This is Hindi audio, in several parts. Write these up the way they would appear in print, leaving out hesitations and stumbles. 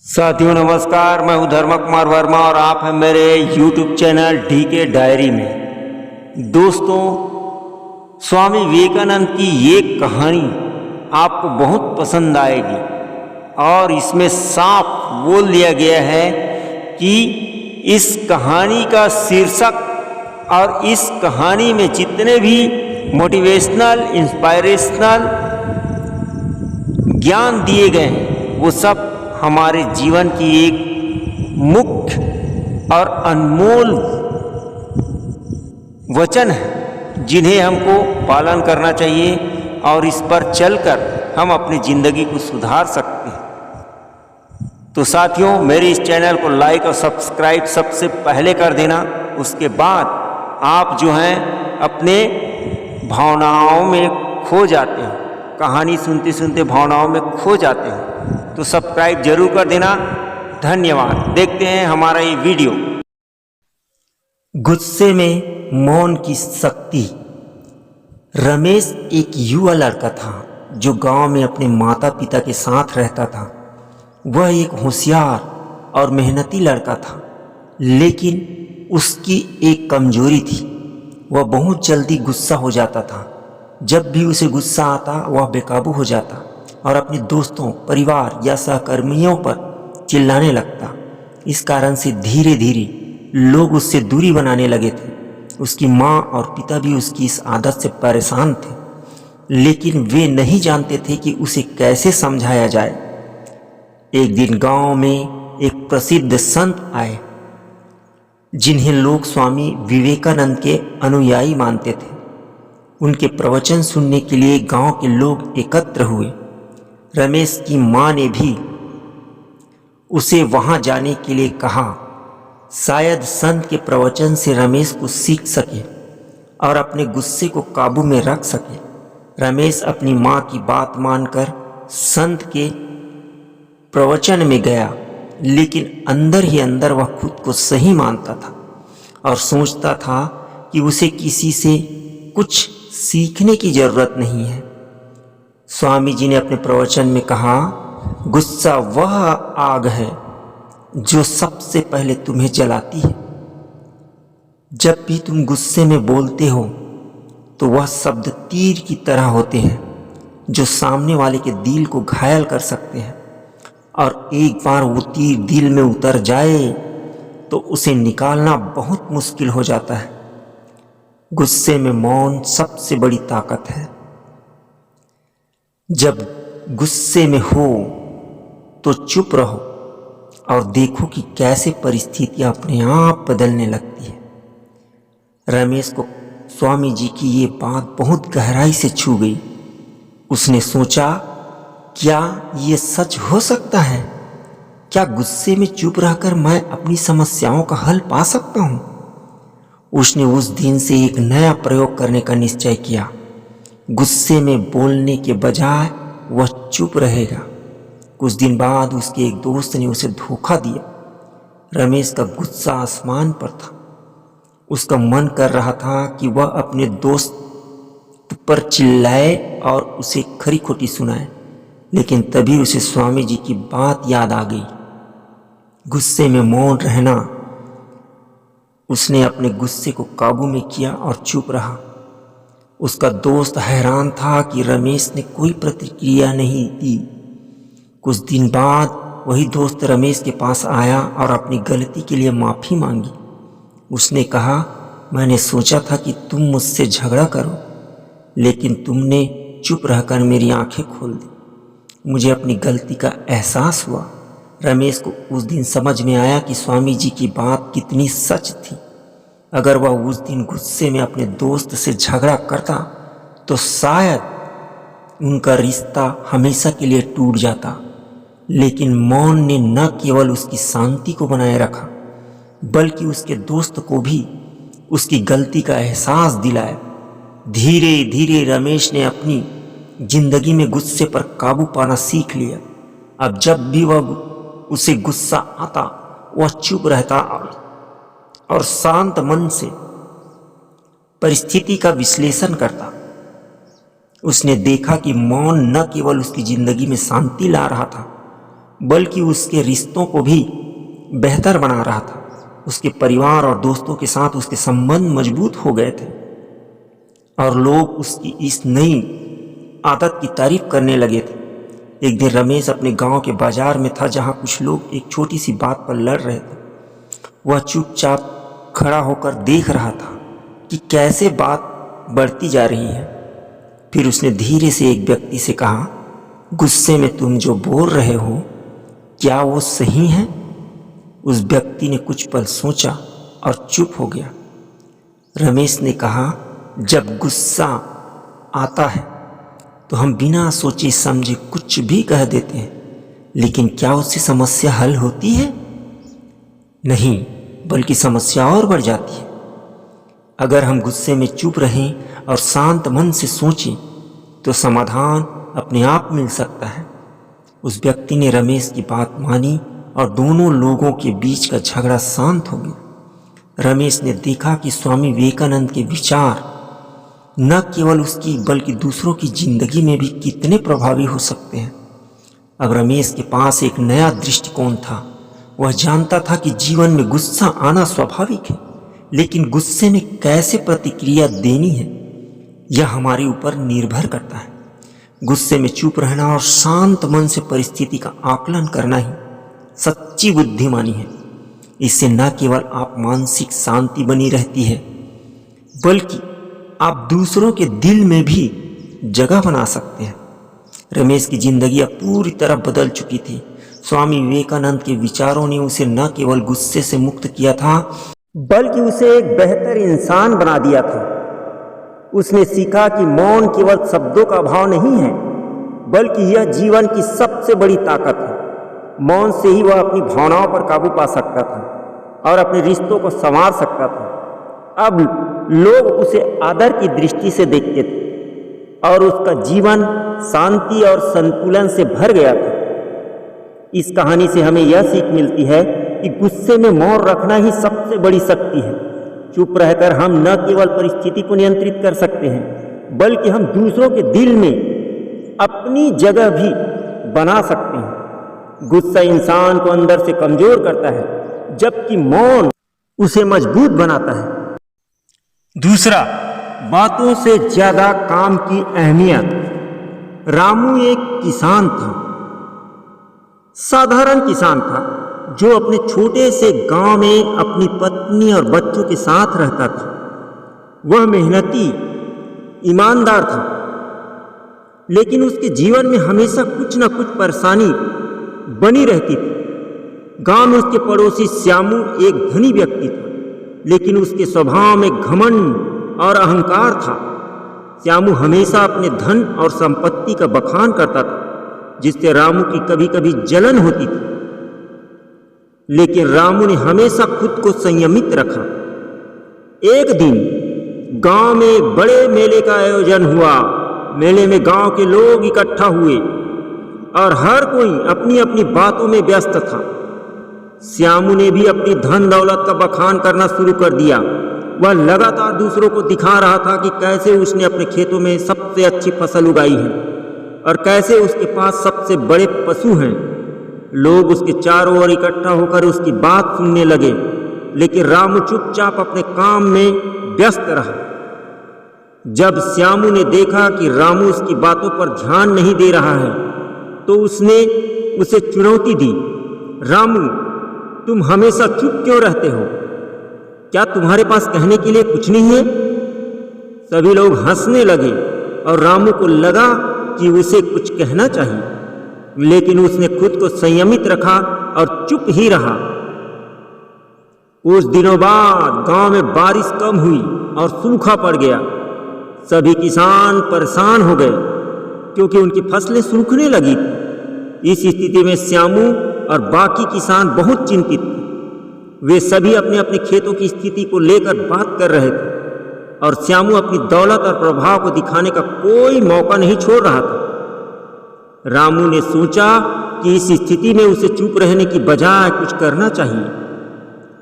साथियों नमस्कार, मैं हूं धर्म कुमार वर्मा और आप हैं मेरे YouTube चैनल DK डायरी में। दोस्तों, स्वामी विवेकानंद की ये कहानी आपको बहुत पसंद आएगी और इसमें साफ बोल दिया गया है कि इस कहानी का शीर्षक और इस कहानी में जितने भी मोटिवेशनल इंस्पायरेशनल ज्ञान दिए गए हैं वो सब हमारे जीवन की एक मुख्य और अनमोल वचन है जिन्हें हमको पालन करना चाहिए और इस पर चलकर हम अपनी ज़िंदगी को सुधार सकते हैं। तो साथियों, मेरे इस चैनल को लाइक और सब्सक्राइब सबसे पहले कर देना। उसके बाद आप जो हैं अपने भावनाओं में खो जाते हैं, कहानी सुनते सुनते भावनाओं में खो जाते हैं, तो सब्सक्राइब जरूर कर देना। धन्यवाद। देखते हैं हमारा ये वीडियो। गुस्से में मौन की शक्ति। रमेश एक युवा लड़का था जो गांव में अपने माता पिता के साथ रहता था। वह एक होशियार और मेहनती लड़का था, लेकिन उसकी एक कमजोरी थी। वह बहुत जल्दी गुस्सा हो जाता था। जब भी उसे गुस्सा आता वह बेकाबू हो जाता और अपने दोस्तों, परिवार या सहकर्मियों पर चिल्लाने लगता। इस कारण से धीरे धीरे लोग उससे दूरी बनाने लगे थे। उसकी माँ और पिता भी उसकी इस आदत से परेशान थे, लेकिन वे नहीं जानते थे कि उसे कैसे समझाया जाए। एक दिन गांव में एक प्रसिद्ध संत आए जिन्हें लोग स्वामी विवेकानंद के अनुयायी मानते थे। उनके प्रवचन सुनने के लिए गांव के लोग एकत्र हुए। रमेश की मां ने भी उसे वहां जाने के लिए कहा। शायद संत के प्रवचन से रमेश को सीख सके और अपने गुस्से को काबू में रख सके। रमेश अपनी मां की बात मानकर संत के प्रवचन में गया, लेकिन अंदर ही अंदर वह खुद को सही मानता था और सोचता था कि उसे किसी से कुछ सीखने की जरूरत नहीं है। स्वामी जी ने अपने प्रवचन में कहा, गुस्सा वह आग है जो सबसे पहले तुम्हें जलाती है। जब भी तुम गुस्से में बोलते हो तो वह शब्द तीर की तरह होते हैं जो सामने वाले के दिल को घायल कर सकते हैं, और एक बार वो तीर दिल में उतर जाए तो उसे निकालना बहुत मुश्किल हो जाता है। गुस्से में मौन सबसे बड़ी ताकत है। जब गुस्से में हो तो चुप रहो और देखो कि कैसे परिस्थितियां अपने आप बदलने लगती है। रमेश को स्वामी जी की ये बात बहुत गहराई से छू गई। उसने सोचा, क्या ये सच हो सकता है? क्या गुस्से में चुप रहकर मैं अपनी समस्याओं का हल पा सकता हूं? उसने उस दिन से एक नया प्रयोग करने का निश्चय किया। गुस्से में बोलने के बजाय वह चुप रहेगा। कुछ दिन बाद उसके एक दोस्त ने उसे धोखा दिया। रमेश का गुस्सा आसमान पर था। उसका मन कर रहा था कि वह अपने दोस्त पर चिल्लाए और उसे खरी खोटी सुनाए, लेकिन तभी उसे स्वामी जी की बात याद आ गई। गुस्से में मौन रहना। उसने अपने गुस्से को काबू में किया और चुप रहा। उसका दोस्त हैरान था कि रमेश ने कोई प्रतिक्रिया नहीं दी। कुछ दिन बाद वही दोस्त रमेश के पास आया और अपनी गलती के लिए माफ़ी मांगी। उसने कहा, मैंने सोचा था कि तुम मुझसे झगड़ा करो, लेकिन तुमने चुप रहकर मेरी आंखें खोल दी। मुझे अपनी गलती का एहसास हुआ। रमेश को उस दिन समझ में आया कि स्वामी जी की बात कितनी सच थी। अगर वह उस दिन गुस्से में अपने दोस्त से झगड़ा करता तो शायद उनका रिश्ता हमेशा के लिए टूट जाता। लेकिन मौन ने न केवल उसकी शांति को बनाए रखा, बल्कि उसके दोस्त को भी उसकी गलती का एहसास दिलाया। धीरे धीरे रमेश ने अपनी जिंदगी में गुस्से पर काबू पाना सीख लिया। अब जब भी उसे गुस्सा आता वह चुप रहता और शांत मन से परिस्थिति का विश्लेषण करता। उसने देखा कि मौन न केवल उसकी जिंदगी में शांति ला रहा था, बल्कि उसके रिश्तों को भी बेहतर बना रहा था। उसके परिवार और दोस्तों के साथ उसके संबंध मजबूत हो गए थे और लोग उसकी इस नई आदत की तारीफ करने लगे थे। एक दिन रमेश अपने गांव के बाजार में था, जहां कुछ लोग एक छोटी सी बात पर लड़ रहे थे। वह चुपचाप खड़ा होकर देख रहा था कि कैसे बात बढ़ती जा रही है। फिर उसने धीरे से एक व्यक्ति से कहा, गुस्से में तुम जो बोल रहे हो, क्या वो सही है? उस व्यक्ति ने कुछ पल सोचा और चुप हो गया। रमेश ने कहा, जब गुस्सा आता है तो हम बिना सोचे समझे कुछ भी कह देते हैं, लेकिन क्या उससे समस्या हल होती है? नहीं, बल्कि समस्या और बढ़ जाती है। अगर हम गुस्से में चुप रहें और शांत मन से सोचें तो समाधान अपने आप मिल सकता है। उस व्यक्ति ने रमेश की बात मानी और दोनों लोगों के बीच का झगड़ा शांत हो गया। रमेश ने देखा कि स्वामी विवेकानंद के विचार न केवल उसकी बल्कि दूसरों की जिंदगी में भी कितने प्रभावी हो सकते हैं। अब रमेश के पास एक नया दृष्टिकोण था। वह जानता था कि जीवन में गुस्सा आना स्वाभाविक है, लेकिन गुस्से में कैसे प्रतिक्रिया देनी है यह हमारे ऊपर निर्भर करता है। गुस्से में चुप रहना और शांत मन से परिस्थिति का आकलन करना ही सच्ची बुद्धिमानी है। इससे न केवल आप मानसिक शांति बनी रहती है, बल्कि आप दूसरों के दिल में भी जगह बना सकते हैं। रमेश की जिंदगी अब पूरी तरह बदल चुकी थी। स्वामी विवेकानंद के विचारों ने उसे न केवल गुस्से से मुक्त किया था, बल्कि उसे एक बेहतर इंसान बना दिया था। उसने सीखा कि मौन केवल शब्दों का अभाव नहीं है, बल्कि यह जीवन की सबसे बड़ी ताकत है। मौन से ही वह अपनी भावनाओं पर काबू पा सकता था और अपने रिश्तों को संवार सकता था। अब लोग उसे आदर की दृष्टि से देखते थे और उसका जीवन शांति और संतुलन से भर गया था। इस कहानी से हमें यह सीख मिलती है कि गुस्से में मौन रखना ही सबसे बड़ी शक्ति है। चुप रहकर हम न केवल परिस्थिति को नियंत्रित कर सकते हैं, बल्कि हम दूसरों के दिल में अपनी जगह भी बना सकते हैं। गुस्सा इंसान को अंदर से कमजोर करता है, जबकि मौन उसे मजबूत बनाता है। दूसरा, बातों से ज्यादा काम की अहमियत। रामू एक किसान था, साधारण किसान था, जो अपने छोटे से गांव में अपनी पत्नी और बच्चों के साथ रहता था। वह मेहनती, ईमानदार था, लेकिन उसके जीवन में हमेशा कुछ न कुछ परेशानी बनी रहती थी। गांव में उसके पड़ोसी श्यामू एक धनी व्यक्ति था, लेकिन उसके स्वभाव में घमंड और अहंकार था। श्यामू हमेशा अपने धन और संपत्ति का बखान करता था, जिससे रामू की कभी कभी जलन होती थी। लेकिन रामू ने हमेशा खुद को संयमित रखा। एक दिन गांव में बड़े मेले का आयोजन हुआ। मेले में गांव के लोग इकट्ठा हुए और हर कोई अपनी अपनी बातों में व्यस्त था। श्यामू ने भी अपनी धन दौलत का बखान करना शुरू कर दिया। वह लगातार दूसरों को दिखा रहा था कि कैसे उसने अपने खेतों में सबसे अच्छी फसल उगाई है और कैसे उसके पास सबसे बड़े पशु हैं। लोग उसके चारों ओर इकट्ठा होकर उसकी बात सुनने लगे, लेकिन रामू चुपचाप अपने काम में व्यस्त रहा। जब श्यामू ने देखा कि रामू उसकी बातों पर ध्यान नहीं दे रहा है, तो उसने उसे चुनौती दी। रामू, तुम हमेशा चुप क्यों रहते हो? क्या तुम्हारे पास कहने के लिए कुछ नहीं है? सभी लोग हंसने लगे और रामू को लगा कि उसे कुछ कहना चाहिए, लेकिन उसने खुद को संयमित रखा और चुप ही रहा। कुछ दिनों बाद गांव में बारिश कम हुई और सूखा पड़ गया। सभी किसान परेशान हो गए क्योंकि उनकी फसलें सूखने लगी थी। इस स्थिति में श्यामू और बाकी किसान बहुत चिंतित थे। वे सभी अपने अपने खेतों की स्थिति को लेकर बात कर रहे थे और श्यामू अपनी दौलत और प्रभाव को दिखाने का कोई मौका नहीं छोड़ रहा था। रामू ने सोचा कि इस स्थिति में उसे चुप रहने की बजाय कुछ करना चाहिए।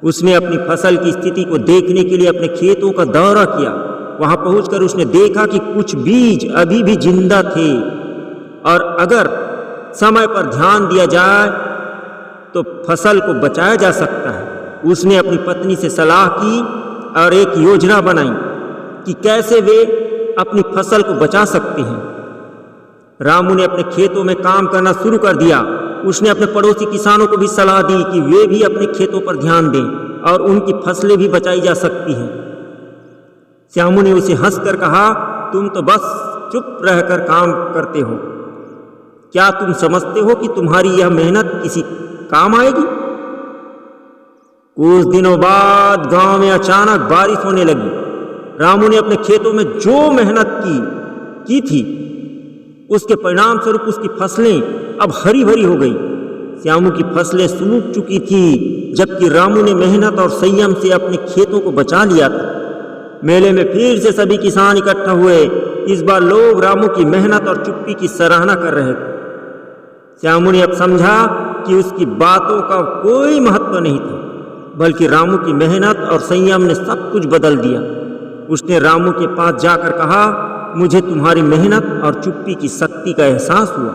उसने अपनी फसल की स्थिति को देखने के लिए अपने खेतों का दौरा किया। वहां पहुंचकर उसने देखा कि कुछ बीज अभी भी जिंदा थे और अगर समय पर ध्यान दिया जाए तो फसल को बचाया जा सकता है। उसने अपनी पत्नी से सलाह की और एक योजना बनाई कि कैसे वे अपनी फसल को बचा सकते हैं। रामू ने अपने खेतों में काम करना शुरू कर दिया। उसने अपने पड़ोसी किसानों को भी सलाह दी कि वे भी अपने खेतों पर ध्यान दें और उनकी फसलें भी बचाई जा सकती हैं। श्यामू ने उसे हंसकर कहा, तुम तो बस चुप रहकर काम करते हो। क्या तुम समझते हो कि तुम्हारी यह मेहनत किसी काम आएगी? कुछ दिनों बाद गांव में अचानक बारिश होने लगी। रामू ने अपने खेतों में जो मेहनत की थी उसके परिणाम स्वरूप उसकी फसलें अब हरी भरी हो गई। श्यामू की फसलें सूख चुकी थी, जबकि रामू ने मेहनत और संयम से अपने खेतों को बचा लिया था। मेले में फिर से सभी किसान इकट्ठा हुए। इस बार लोग रामू की मेहनत और चुप्पी की सराहना कर रहे थे। श्यामू ने अब समझा कि उसकी बातों का कोई महत्व नहीं था, बल्कि रामू की मेहनत और संयम ने सब कुछ बदल दिया। उसने रामू के पास जाकर कहा, मुझे तुम्हारी मेहनत और चुप्पी की शक्ति का एहसास हुआ।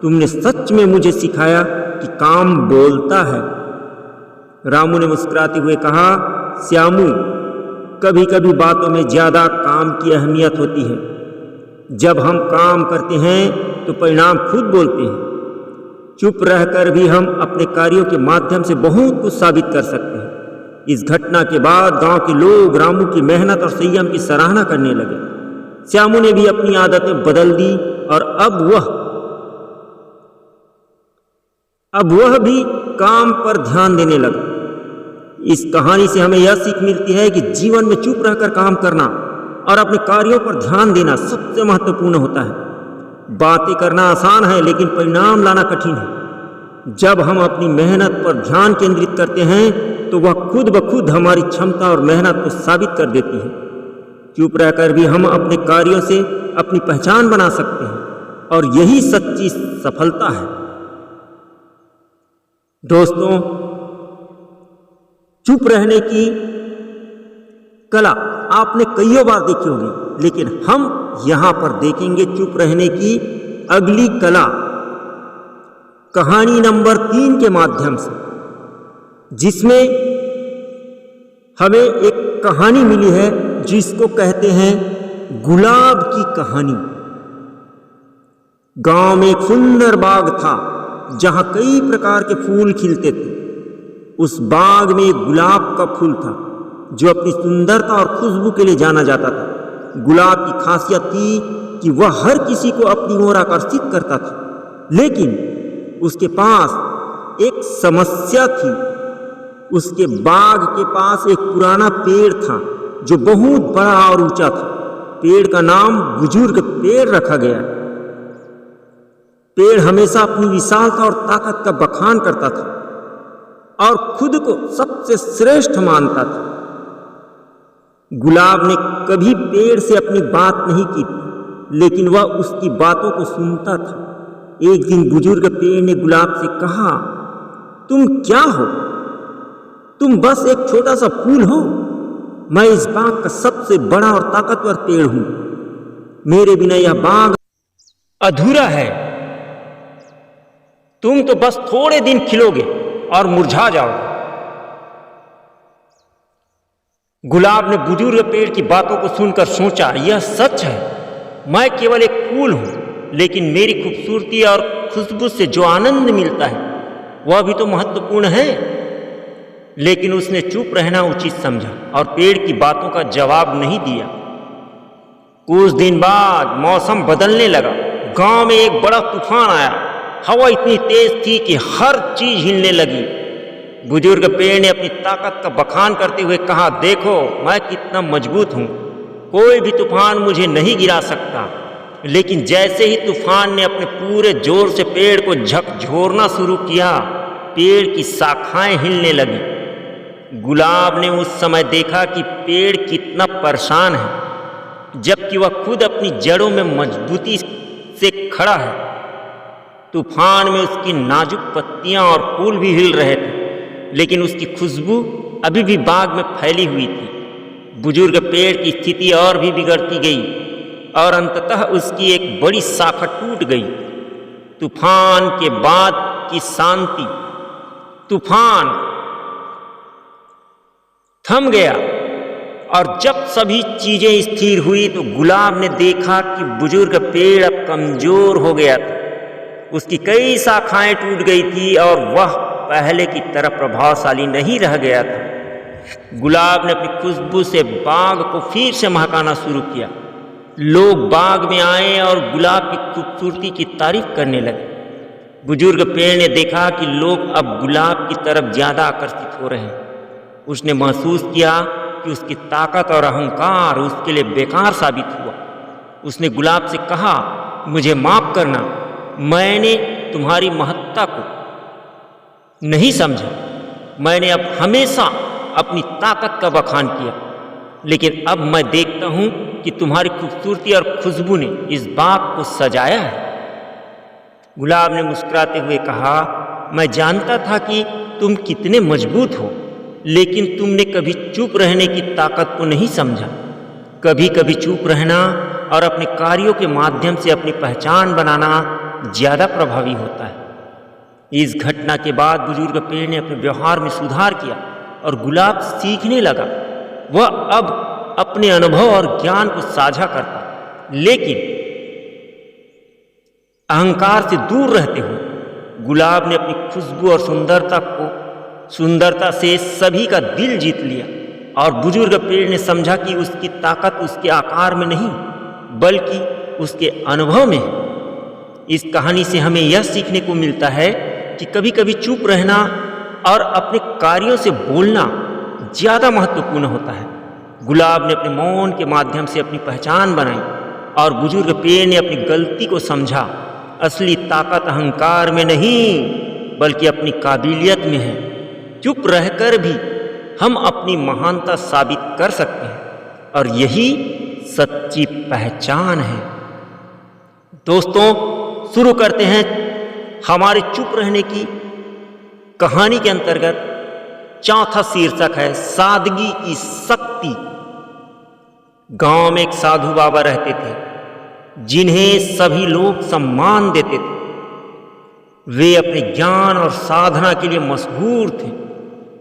तुमने सच में मुझे सिखाया कि काम बोलता है। रामू ने मुस्कुराते हुए कहा, श्यामू, कभी कभी बातों में ज्यादा काम की अहमियत होती है। जब हम काम करते हैं तो परिणाम खुद बोलते हैं। चुप रहकर भी हम अपने कार्यों के माध्यम से बहुत कुछ साबित कर सकते हैं। इस घटना के बाद गांव के लोग रामू की मेहनत और संयम की सराहना करने लगे। श्यामू ने भी अपनी आदतें बदल दी और अब वह भी काम पर ध्यान देने लगा। इस कहानी से हमें यह सीख मिलती है कि जीवन में चुप रहकर काम करना और अपने कार्यों पर ध्यान देना सबसे महत्वपूर्ण होता है। बातें करना आसान है, लेकिन परिणाम लाना कठिन है। जब हम अपनी मेहनत पर ध्यान केंद्रित करते हैं तो वह खुद ब खुद हमारी क्षमता और मेहनत को साबित कर देती है। चुप रहकर भी हम अपने कार्यों से अपनी पहचान बना सकते हैं और यही सच्ची सफलता है। दोस्तों, चुप रहने की कला आपने कईयों बार देखी होगी, लेकिन हम यहां पर देखेंगे चुप रहने की अगली कला कहानी नंबर 3 के माध्यम से, जिसमें हमें एक कहानी मिली है जिसको कहते हैं गुलाब की कहानी। गांव में एक सुंदर बाग था जहां कई प्रकार के फूल खिलते थे। उस बाग में एक गुलाब का फूल था जो अपनी सुंदरता और खुशबू के लिए जाना जाता था। गुलाब की खासियत थी कि वह हर किसी को अपनी ओर आकर्षित करता था, लेकिन उसके पास एक समस्या थी। उसके बाग के पास एक पुराना पेड़ था जो बहुत बड़ा और ऊंचा था। पेड़ का नाम बुजुर्ग पेड़ रखा गया। पेड़ हमेशा अपनी विशालता और ताकत का बखान करता था और खुद को सबसे श्रेष्ठ मानता था। गुलाब ने कभी पेड़ से अपनी बात नहीं की थी, लेकिन वह उसकी बातों को सुनता था। एक दिन बुजुर्ग पेड़ ने गुलाब से कहा, तुम क्या हो? तुम बस एक छोटा सा फूल हो। मैं इस बाग का सबसे बड़ा और ताकतवर पेड़ हूं। मेरे बिना यह बाग अधूरा है। तुम तो बस थोड़े दिन खिलोगे और मुरझा जाओगे। गुलाब ने बुजुर्ग पेड़ की बातों को सुनकर सोचा, यह सच है। मैं केवल एक फूल हूं, लेकिन मेरी खूबसूरती और खुशबू से जो आनंद मिलता है वह भी तो महत्वपूर्ण है। लेकिन उसने चुप रहना उचित समझा और पेड़ की बातों का जवाब नहीं दिया। कुछ दिन बाद मौसम बदलने लगा। गांव में एक बड़ा तूफान आया। हवा इतनी तेज थी कि हर चीज हिलने लगी। बुजुर्ग पेड़ ने अपनी ताकत का बखान करते हुए कहा, देखो मैं कितना मजबूत हूं। कोई भी तूफान मुझे नहीं गिरा सकता। लेकिन जैसे ही तूफान ने अपने पूरे जोर से पेड़ को झकझोरना शुरू किया, पेड़ की शाखाएं हिलने लगी। गुलाब ने उस समय देखा कि पेड़ कितना परेशान है, जबकि वह खुद अपनी जड़ों में मजबूती से खड़ा है। तूफान में उसकी नाजुक पत्तियां और फूल भी हिल रहे थे, लेकिन उसकी खुशबू अभी भी बाग में फैली हुई थी। बुजुर्ग पेड़ की स्थिति और भी बिगड़ती गई और अंततः उसकी एक बड़ी शाखा टूट गई। तूफान के बाद की शांति तूफान थम गया और जब सभी चीजें स्थिर हुई तो गुलाब ने देखा कि बुजुर्ग पेड़ अब कमजोर हो गया था। उसकी कई शाखाएं टूट गई थी और वह पहले की तरह प्रभावशाली नहीं रह गया था। गुलाब ने अपनी खुशबू से बाग को फिर से महकाना शुरू किया। लोग बाग में आए और गुलाब की खूबसूरती की तारीफ करने लगे। बुजुर्ग पेड़ ने देखा कि लोग अब गुलाब की तरफ ज्यादा आकर्षित हो रहे हैं। उसने महसूस किया कि उसकी ताकत और अहंकार उसके लिए बेकार साबित हुआ। उसने गुलाब से कहा, मुझे माफ करना, मैंने तुम्हारी महत्ता को नहीं समझा। मैंने अब हमेशा अपनी ताकत का बखान किया, लेकिन अब मैं देखता हूं कि तुम्हारी खूबसूरती और खुशबू ने इस बाग को सजाया है। गुलाब ने मुस्कुराते हुए कहा, मैं जानता था कि तुम कितने मजबूत हो, लेकिन तुमने कभी चुप रहने की ताकत को नहीं समझा। कभी कभी चुप रहना और अपने कार्यों के माध्यम से अपनी पहचान बनाना ज्यादा प्रभावी होता है। इस घटना के बाद बुजुर्ग पेड़ ने अपने व्यवहार में सुधार किया और गुलाब सीखने लगा। वह अब अपने अनुभव और ज्ञान को साझा करता, लेकिन अहंकार से दूर रहते हुए गुलाब ने अपनी खुशबू और सुंदरता से सभी का दिल जीत लिया। और बुजुर्ग पेड़ ने समझा कि उसकी ताकत उसके आकार में नहीं बल्कि उसके अनुभव में है। इस कहानी से हमें यह सीखने को मिलता है कि कभी कभी चुप रहना और अपने कार्यों से बोलना ज्यादा महत्वपूर्ण होता है। गुलाब ने अपने मौन के माध्यम से अपनी पहचान बनाई और बुजुर्ग पेड़ ने अपनी गलती को समझा। असली ताकत अहंकार में नहीं बल्कि अपनी काबिलियत में है। चुप रहकर भी हम अपनी महानता साबित कर सकते हैं और यही सच्ची पहचान है। दोस्तों, शुरू करते हैं हमारे चुप रहने की कहानी के अंतर्गत। चौथा शीर्षक है सादगी की शक्ति। गांव में एक साधु बाबा रहते थे जिन्हें सभी लोग सम्मान देते थे। वे अपने ज्ञान और साधना के लिए मशहूर थे।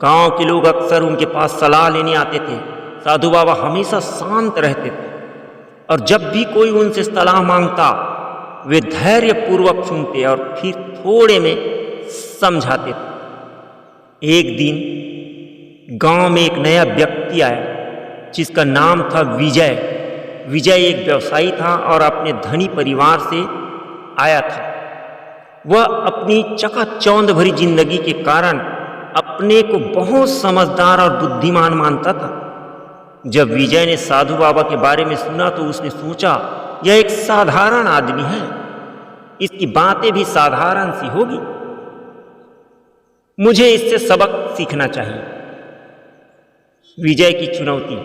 गांव के लोग अक्सर उनके पास सलाह लेने आते थे। साधु बाबा हमेशा शांत रहते थे और जब भी कोई उनसे सलाह मांगता वे धैर्य पूर्वक सुनते और फिर थोड़े में समझाते थे। एक दिन गांव में एक नया व्यक्ति आया जिसका नाम था विजय। विजय एक व्यवसायी था और अपने धनी परिवार से आया था। वह अपनी चकाचौंध भरी जिंदगी के कारण अपने को बहुत समझदार और बुद्धिमान मानता था। जब विजय ने साधु बाबा के बारे में सुना तो उसने सोचा, यह एक साधारण आदमी है, इसकी बातें भी साधारण सी होगी, मुझे इससे सबक सीखना चाहिए। विजय की चुनौती।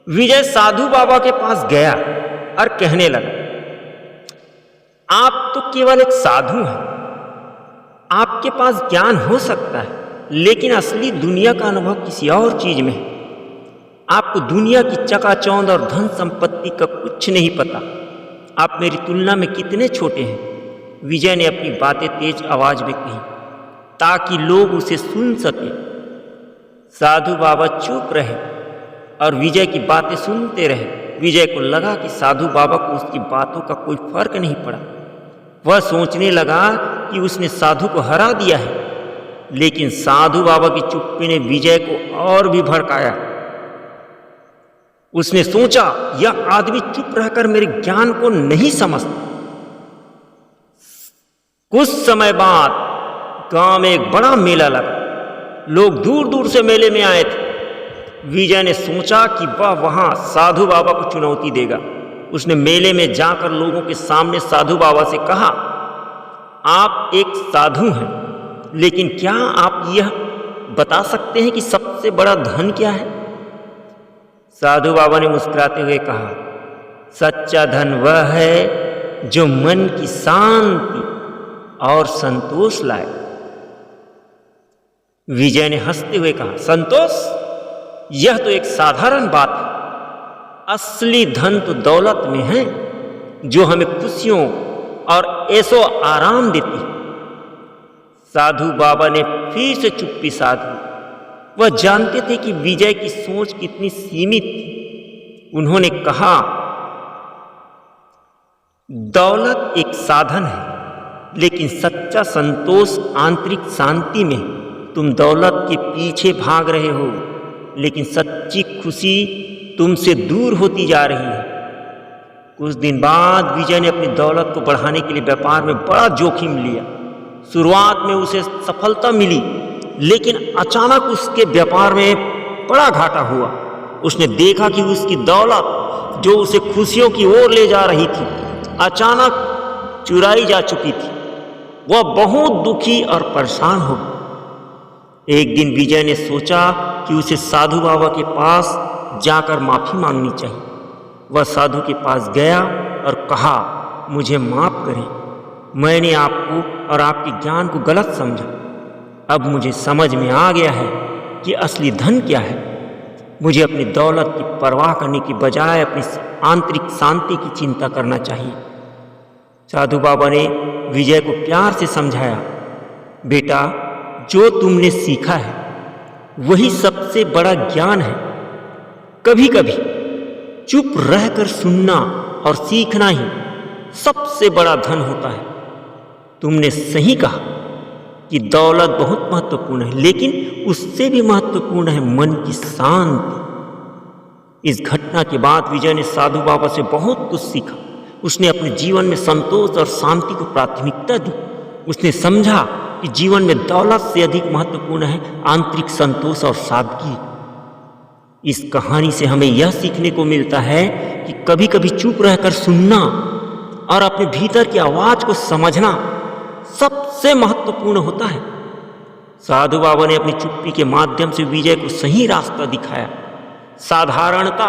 विजय साधु बाबा के पास गया और कहने लगा, आप तो केवल एक साधु हैं। आपके पास ज्ञान हो सकता है, लेकिन असली दुनिया का अनुभव किसी और चीज में है। आपको दुनिया की चकाचौंध और धन संपत्ति का कुछ नहीं पता। आप मेरी तुलना में कितने छोटे हैं। विजय ने अपनी बातें तेज आवाज में कही ताकि लोग उसे सुन सके। साधु बाबा चुप रहे और विजय की बातें सुनते रहे। विजय को लगा कि साधु बाबा को उसकी बातों का कोई फर्क नहीं पड़ा। वह सोचने लगा कि उसने साधु को हरा दिया है, लेकिन साधु बाबा की चुप्पी ने विजय को और भी भड़काया। उसने सोचा, यह आदमी चुप रहकर मेरे ज्ञान को नहीं समझता। कुछ समय बाद गांव में एक बड़ा मेला लगा। लोग दूर दूर से मेले में आए थे। विजय ने सोचा कि वह वहां साधु बाबा को चुनौती देगा। उसने मेले में जाकर लोगों के सामने साधु बाबा से कहा, आप एक साधु हैं, लेकिन क्या आप यह बता सकते हैं कि सबसे बड़ा धन क्या है? साधु बाबा ने मुस्कुराते हुए कहा, सच्चा धन वह है जो मन की शांति और संतोष लाए। विजय ने हंसते हुए कहा, संतोष? यह तो एक साधारण बात है। असली धन तो दौलत में है जो हमें खुशियों और ऐशो आराम देती है। साधु बाबा ने फिर से चुप्पी साधी। वह जानते थे कि विजय की सोच कितनी सीमित थी। उन्होंने कहा, दौलत एक साधन है, लेकिन सच्चा संतोष आंतरिक शांति में। तुम दौलत के पीछे भाग रहे हो, लेकिन सच्ची खुशी तुमसे दूर होती जा रही है। कुछ दिन बाद विजय ने अपनी दौलत को बढ़ाने के लिए व्यापार में बड़ा जोखिम लिया। शुरुआत में उसे सफलता मिली, लेकिन अचानक उसके व्यापार में बड़ा घाटा हुआ। उसने देखा कि उसकी दौलत जो उसे खुशियों की ओर ले जा रही थी, अचानक चुराई जा चुकी थी। वह बहुत दुखी और परेशान हो गया। एक दिन विजय ने सोचा कि उसे साधु बाबा के पास जाकर माफी मांगनी चाहिए। वह साधु के पास गया और कहा, मुझे माफ करें, मैंने आपको और आपके ज्ञान को गलत समझा। अब मुझे समझ में आ गया है कि असली धन क्या है। मुझे अपनी दौलत की परवाह करने की बजाय अपनी आंतरिक शांति की चिंता करना चाहिए। साधु बाबा ने विजय को प्यार से समझाया, बेटा, जो तुमने सीखा है वही सबसे बड़ा ज्ञान है। कभी कभी चुप रहकर सुनना और सीखना ही सबसे बड़ा धन होता है। तुमने सही कहा कि दौलत बहुत महत्वपूर्ण है, लेकिन उससे भी महत्वपूर्ण है मन की शांति। इस घटना के बाद विजय ने साधु बाबा से बहुत कुछ सीखा। उसने अपने जीवन में संतोष और शांति को प्राथमिकता दी। उसने समझा कि जीवन में दौलत से अधिक महत्वपूर्ण है आंतरिक संतोष और सादगी। इस कहानी से हमें यह सीखने को मिलता है कि कभी कभी चुप रहकर सुनना और अपने भीतर की आवाज को समझना सबसे महत्वपूर्ण होता है। साधु बाबा ने अपनी चुप्पी के माध्यम से विजय को सही रास्ता दिखाया। साधारणता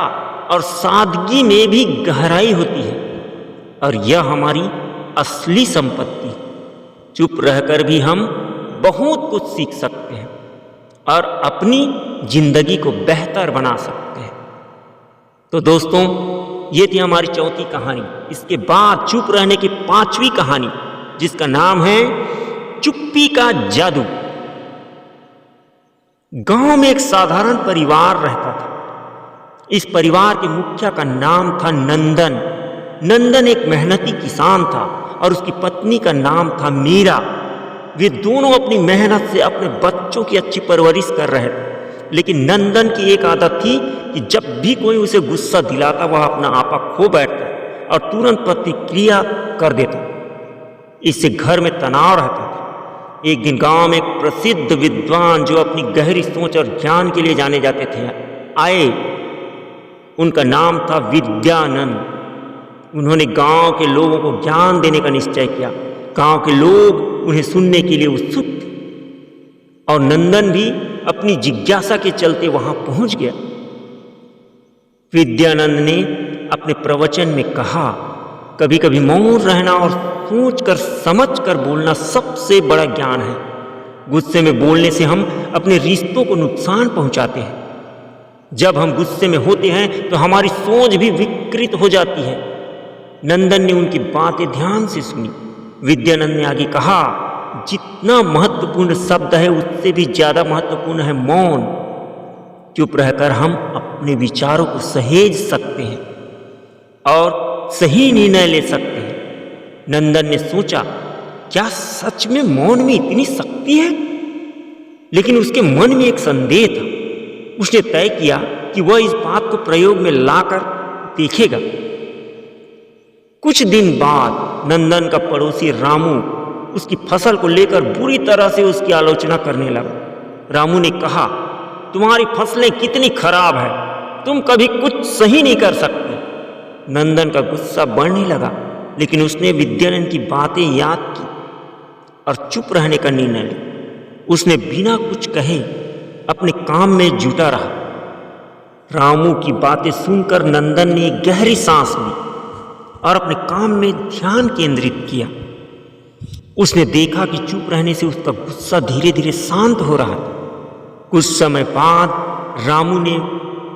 और सादगी में भी गहराई होती है, और यह हमारी असली संपत्ति है। चुप रहकर भी हम बहुत कुछ सीख सकते हैं और अपनी जिंदगी को बेहतर बना सकते हैं। तो दोस्तों, ये थी हमारी चौथी कहानी। इसके बाद चुप रहने की पांचवी कहानी, जिसका नाम है चुप्पी का जादू। गांव में एक साधारण परिवार रहता था। इस परिवार के मुखिया का नाम था नंदन। नंदन एक मेहनती किसान था और उसकी पत्नी का नाम था मीरा। वे दोनों अपनी मेहनत से अपने बच्चों की अच्छी परवरिश कर रहे थे। लेकिन नंदन की एक आदत थी कि जब भी कोई उसे गुस्सा दिलाता, वह अपना आपा खो बैठता और तुरंत प्रतिक्रिया कर देता। इससे घर में तनाव रहता था। एक दिन गांव में एक प्रसिद्ध विद्वान जो अपनी गहरी सोच और ज्ञान के लिए जाने जाते थे आए। उनका नाम था विद्यानंद। उन्होंने गांव के लोगों को ज्ञान देने का निश्चय किया। गांव के लोग उन्हें सुनने के लिए उत्सुक थे और नंदन भी अपनी जिज्ञासा के चलते वहां पहुंच गया। विद्यानंद ने अपने प्रवचन में कहा, कभी कभी मौन रहना और सोचकर समझकर बोलना सबसे बड़ा ज्ञान है। गुस्से में बोलने से हम अपने रिश्तों को नुकसान पहुंचाते हैं। जब हम गुस्से में होते हैं तो हमारी सोच भी विकृत हो जाती है। नंदन ने उनकी बातें ध्यान से सुनी। विद्यानंद ने आगे कहा, जितना महत्वपूर्ण शब्द है उससे भी ज्यादा महत्वपूर्ण है मौन। चुप रहकर हम अपने विचारों को सहेज सकते हैं और सही निर्णय ले सकते हैं। नंदन ने सोचा, क्या सच में मौन में इतनी शक्ति है? लेकिन उसके मन में एक संदेह था। उसने तय किया कि वह इस बात को प्रयोग में लाकर देखेगा। कुछ दिन बाद नंदन का पड़ोसी रामू उसकी फसल को लेकर बुरी तरह से उसकी आलोचना करने लगा। रामू ने कहा, तुम्हारी फसलें कितनी खराब है, तुम कभी कुछ सही नहीं कर सकते। नंदन का गुस्सा बढ़ने लगा, लेकिन उसने विद्यानंद की बातें याद की और चुप रहने का निर्णय लिया। उसने बिना कुछ कहे अपने काम में जुटा रहा। रामू की बातें सुनकर नंदन ने एक गहरी सांस ली और अपने काम में ध्यान केंद्रित किया। उसने देखा कि चुप रहने से उसका गुस्सा धीरे धीरे शांत हो रहा था। कुछ समय बाद रामू ने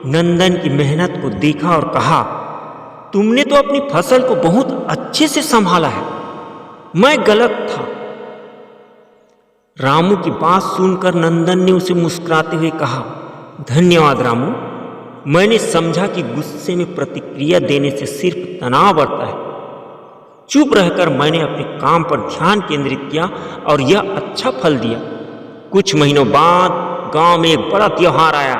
नंदन की मेहनत को देखा और कहा, तुमने तो अपनी फसल को बहुत अच्छे से संभाला है, मैं गलत था। रामू की बात सुनकर नंदन ने उसे मुस्कुराते हुए कहा, धन्यवाद रामू, मैंने समझा कि गुस्से में प्रतिक्रिया देने से सिर्फ तनाव बढ़ता है। चुप रहकर मैंने अपने काम पर ध्यान केंद्रित किया और यह अच्छा फल दिया। कुछ महीनों बाद गांव में एक बड़ा त्योहार आया।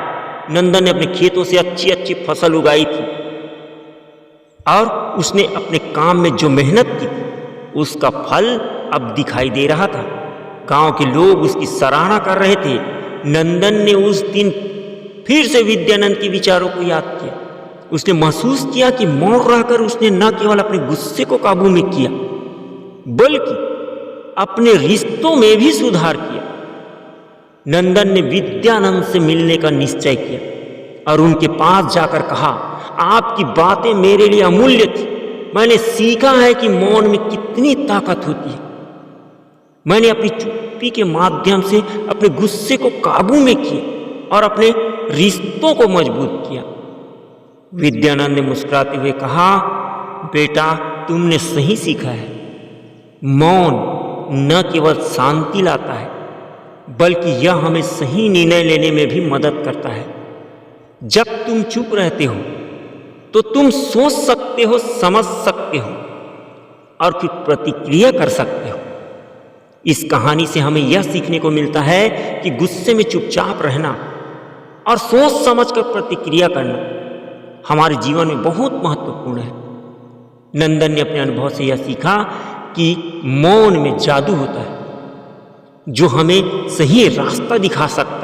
नंदन ने अपने खेतों से अच्छी अच्छी फसल उगाई थी और उसने अपने काम में जो मेहनत की थी उसका फल अब दिखाई दे रहा था। गांव के लोग उसकी सराहना कर रहे थे। नंदन ने उस दिन फिर से विद्यानंद के विचारों को याद किया। उसने महसूस किया कि मौन रहकर उसने न केवल अपने गुस्से को काबू में किया बल्कि अपने रिश्तों में भी सुधार किया। नंदन ने विद्यानंद से मिलने का निश्चय किया और उनके पास जाकर कहा, आपकी बातें मेरे लिए अमूल्य थी। मैंने सीखा है कि मौन में कितनी ताकत होती है। मैंने अपनी चुप्पी के माध्यम से अपने गुस्से को काबू में किया और अपने रिश्तों को मजबूत किया। विद्यानंद ने मुस्कुराते हुए कहा, बेटा तुमने सही सीखा है। मौन न केवल शांति लाता है बल्कि यह हमें सही निर्णय लेने में भी मदद करता है। जब तुम चुप रहते हो तो तुम सोच सकते हो, समझ सकते हो और फिर प्रतिक्रिया कर सकते हो। इस कहानी से हमें यह सीखने को मिलता है कि गुस्से में चुपचाप रहना और सोच समझकर प्रतिक्रिया करना हमारे जीवन में बहुत महत्वपूर्ण है। नंदन ने अपने अनुभव से यह सीखा कि मौन में जादू होता है जो हमें सही रास्ता दिखा सकता है।